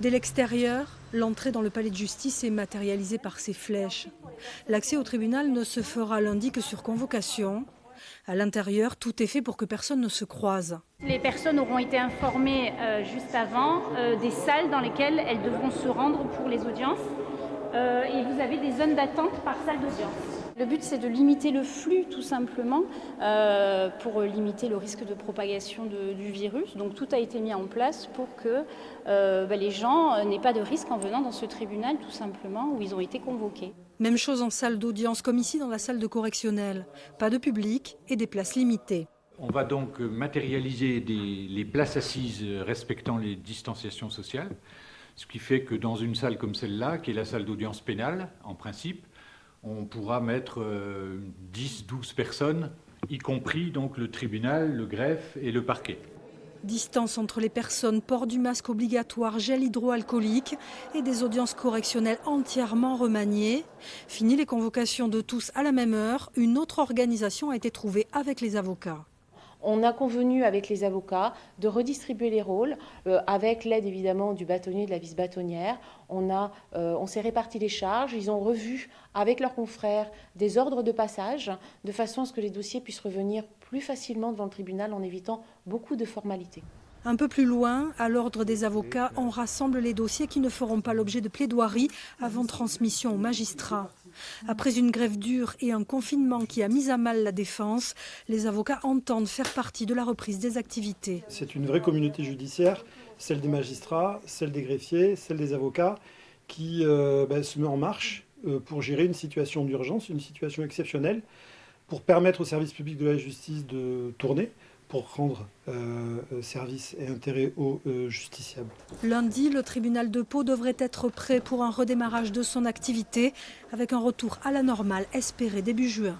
Dès l'extérieur, l'entrée dans le palais de justice est matérialisée par ces flèches. L'accès au tribunal ne se fera lundi que sur convocation. À l'intérieur, tout est fait pour que personne ne se croise. Les personnes auront été informées juste avant des salles dans lesquelles elles devront se rendre pour les audiences. Et vous avez des zones d'attente par salle d'audience. Le but, c'est de limiter le flux, tout simplement, pour limiter le risque de propagation du virus. Donc tout a été mis en place pour que les gens n'aient pas de risque en venant dans ce tribunal, tout simplement, où ils ont été convoqués. Même chose en salle d'audience, comme ici dans la salle de correctionnelle. Pas de public et des places limitées. On va donc matérialiser les places assises respectant les distanciations sociales, ce qui fait que dans une salle comme celle-là, qui est la salle d'audience pénale, en principe, on pourra mettre 10-12 personnes, y compris donc le tribunal, le greffe et le parquet. Distance entre les personnes, port du masque obligatoire, gel hydroalcoolique et des audiences correctionnelles entièrement remaniées. Fini les convocations de tous à la même heure, une autre organisation a été trouvée avec les avocats. On a convenu avec les avocats de redistribuer les rôles avec l'aide évidemment du bâtonnier et de la vice-bâtonnière. On s'est réparti les charges, ils ont revu avec leurs confrères des ordres de passage de façon à ce que les dossiers puissent revenir plus facilement devant le tribunal en évitant beaucoup de formalités. Un peu plus loin, à l'ordre des avocats, on rassemble les dossiers qui ne feront pas l'objet de plaidoirie avant transmission aux magistrats. Après une grève dure et un confinement qui a mis à mal la défense, les avocats entendent faire partie de la reprise des activités. C'est une vraie communauté judiciaire, celle des magistrats, celle des greffiers, celle des avocats, qui se met en marche pour gérer une situation d'urgence, une situation exceptionnelle, pour permettre au service public de la justice de tourner, pour rendre service et intérêt aux justiciables. Lundi, le tribunal de Pau devrait être prêt pour un redémarrage de son activité avec un retour à la normale espéré début juin.